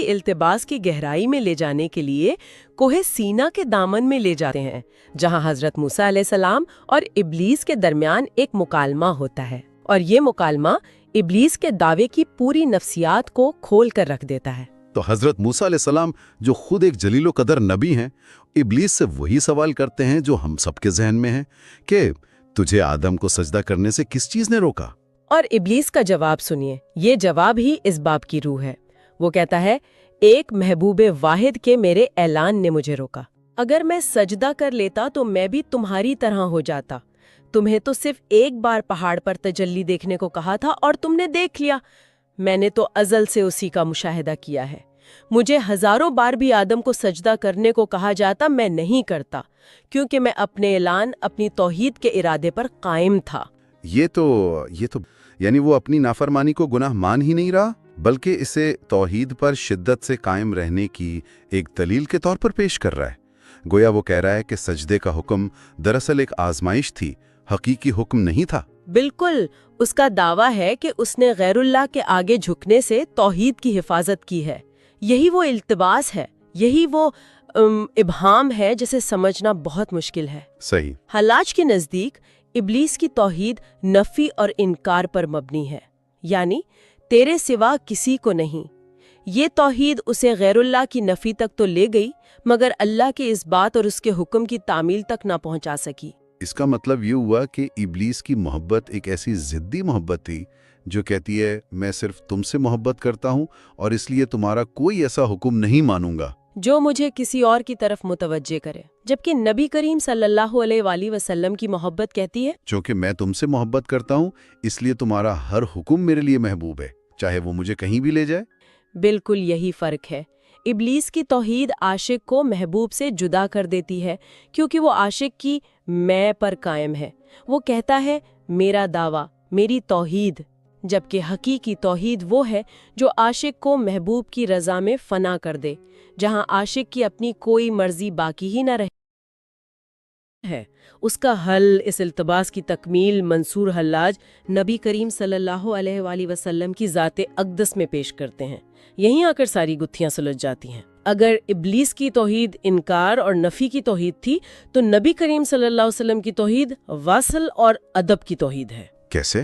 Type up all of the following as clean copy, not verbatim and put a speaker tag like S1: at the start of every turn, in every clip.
S1: التباس کی گہرائی میں لے جانے کے لیے کوہ سینا کے دامن میں لے جاتے ہیں، جہاں حضرت موسیٰ علیہ السلام اور ابلیس کے درمیان ایک مکالمہ ہوتا ہے، اور یہ مکالمہ ابلیس کے دعوے کی پوری نفسیات کو کھول کر رکھ دیتا ہے۔
S2: تو حضرت موسیٰ علیہ السلام جو خود ایک جلیل و قدر نبی ہیں، ابلیس سے وہی سوال کرتے ہیں جو ہم سب کے ذہن میں ہے کہ تجھے آدم کو سجدہ کرنے سے کس چیز نے روکا؟
S1: اور ابلیس کا جواب سنیے، یہ جواب ہی اس باب کی روح ہے۔ وہ کہتا ہے، ایک محبوب واحد کے میرے اعلان نے مجھے روکا۔ اگر میں سجدہ کر لیتا تو میں بھی تمہاری طرح ہو جاتا۔ تمہیں تو صرف ایک بار پہاڑ پر تجلی دیکھنے کو کہا تھا اور تم نے دیکھ لیا۔ میں نے تو ازل سے اسی کا مشاہدہ کیا ہے۔ مجھے ہزاروں بار بھی آدم کو سجدہ کرنے کو کہا جاتا، میں نہیں کرتا، کیونکہ میں اپنے اعلان، اپنی توحید کے ارادے پر قائم تھا۔
S2: یہ تو یعنی وہ اپنی نافرمانی کو گناہ مان ہی نہیں رہا، بلکہ اسے توحید پر شدت سے قائم رہنے کی ایک دلیل کے طور پر پیش کر رہا ہے۔ گویا وہ کہہ رہا ہے کہ سجدے کا حکم دراصل ایک آزمائش تھی، حقیقی حکم نہیں تھا۔
S1: بالکل، اس کا دعویٰ ہے کہ اس نے غیر اللہ کے آگے جھکنے سے توحید کی حفاظت کی ہے۔ یہی وہ التباس ہے، یہی وہ ابہام ہے جسے سمجھنا بہت مشکل ہے۔
S2: صحیح۔
S1: حلاج کے نزدیک ابلیس کی توحید نفی اور انکار پر مبنی ہے، یعنی تیرے سوا کسی کو نہیں۔ یہ توحید اسے غیر اللہ کی نفی تک تو لے گئی، مگر اللہ کے اس بات اور اس کے حکم کی تعمیل تک نہ پہنچا سکی۔
S2: اس کا مطلب یہ ہوا کہ ابلیس کی محبت ایک ایسی ضدی محبت تھی جو کہتی ہے میں صرف تم سے محبت کرتا ہوں اور اس لیے تمہارا کوئی ایسا حکم نہیں مانوں گا
S1: جو مجھے کسی اور کی طرف متوجہ کرے، جبکہ نبی کریم صلی اللہ علیہ وآلہ وسلم کی محبت کہتی ہے
S2: چونکہ میں تم سے محبت کرتا ہوں اس لیے تمہارا ہر حکم میرے لیے محبوب ہے، چاہے وہ مجھے کہیں بھی لے جائے۔
S1: بالکل یہی فرق ہے۔ ابلیس کی توحید عاشق کو محبوب سے جدا کر دیتی ہے، کیونکہ وہ عاشق کی میں پر قائم ہے۔ وہ کہتا ہے میرا دعویٰ، میری توحید، جبکہ حقیقی توحید وہ ہے جو عاشق کو محبوب کی رضا میں فنا کر دے، جہاں عاشق کی اپنی کوئی مرضی باقی ہی نہ رہے ہے۔ اس کا حل، اس التباس کی تکمیل منصور حلاج نبی کریم صلی اللہ علیہ وآلہ وسلم کی ذات اقدس میں پیش کرتے ہیں۔ یہیں آ کر ساری گتھیاں سلجھ جاتی ہیں۔ اگر ابلیس کی توحید انکار اور نفی کی توحید تھی تو نبی کریم صلی اللہ علیہ وسلم کی توحید وصل اور ادب کی توحید ہے۔
S2: کیسے؟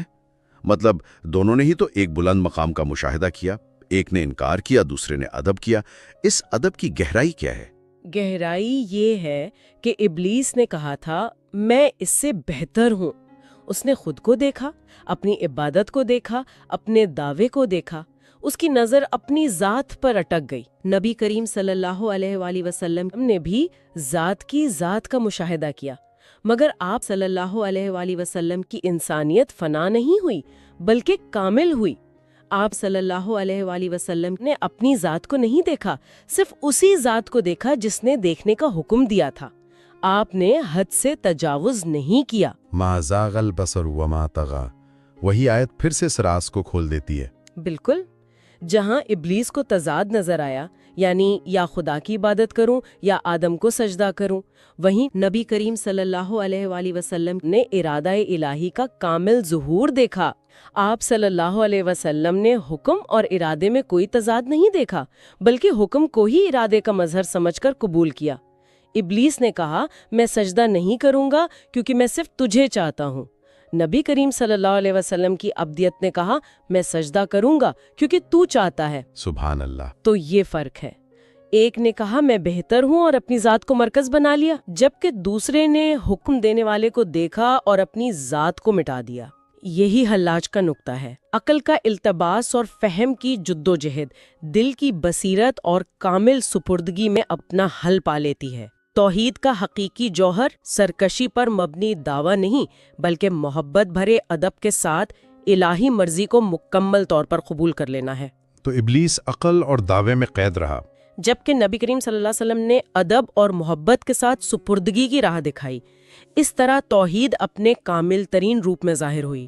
S2: مطلب دونوں نے ہی تو ایک بلند مقام کا مشاہدہ کیا، ایک نے انکار کیا، دوسرے نے ادب کیا۔ اس ادب کی گہرائی کیا ہے؟
S1: گہرائی یہ ہے کہ ابلیس نے کہا تھا میں اس سے بہتر ہوں۔ اس نے خود کو دیکھا، اپنی عبادت کو دیکھا، اپنے دعوے کو دیکھا۔ اس کی نظر اپنی ذات پر اٹک گئی۔ نبی کریم صلی اللہ علیہ وآلہ وسلم نے بھی ذات کی ذات کا مشاہدہ کیا، مگر آپ صلی اللہ علیہ وآلہ وسلم کی انسانیت فنا نہیں ہوئی بلکہ کامل ہوئی۔ آپ صلی اللہ علیہ وآلہ وسلم نے اپنی ذات کو نہیں دیکھا، صرف اسی ذات کو دیکھا جس نے دیکھنے کا حکم دیا تھا۔ آپ نے حد سے تجاوز نہیں کیا۔
S2: ما زاغ البصر وما طغى، وہی آیت پھر سے اس راز کو کھول دیتی ہے۔
S1: بالکل، جہاں ابلیس کو تضاد نظر آیا، یعنی یا خدا کی عبادت کروں یا آدم کو سجدہ کروں، وہیں نبی کریم صلی اللہ علیہ وآلہ وسلم نے ارادہ الہی کا کامل ظہور دیکھا۔ آپ صلی اللہ علیہ وسلم نے حکم اور ارادے میں کوئی تضاد نہیں دیکھا، بلکہ حکم کو ہی ارادے کا مظہر سمجھ کر قبول کیا۔ ابلیس نے کہا میں سجدہ نہیں کروں گا کیونکہ میں صرف تجھے چاہتا ہوں۔ نبی کریم صلی اللہ علیہ وسلم کی ابدیت نے کہا میں سجدہ کروں گا کیونکہ تو چاہتا ہے۔
S2: سبحان اللہ۔
S1: تو یہ فرق ہے، ایک نے کہا میں بہتر ہوں اور اپنی ذات کو مرکز بنا لیا، جبکہ دوسرے نے حکم دینے والے کو دیکھا اور اپنی ذات کو مٹا دیا۔ یہی حلاج کا نقطہ ہے۔ عقل کا التباس اور فہم کی جدوجہد دل کی بصیرت اور کامل سپردگی میں اپنا حل پا لیتی ہے۔ توحید کا حقیقی جوہر سرکشی پر مبنی دعویٰ نہیں، بلکہ محبت بھرے ادب کے ساتھ الہی مرضی کو مکمل طور پر قبول کر لینا ہے۔
S2: تو ابلیس عقل اور دعوے میں قید رہا،
S1: جبکہ نبی کریم صلی اللہ علیہ وسلم نے ادب اور محبت کے ساتھ سپردگی کی راہ دکھائی۔ اس طرح توحید اپنے کامل ترین روپ میں ظاہر ہوئی۔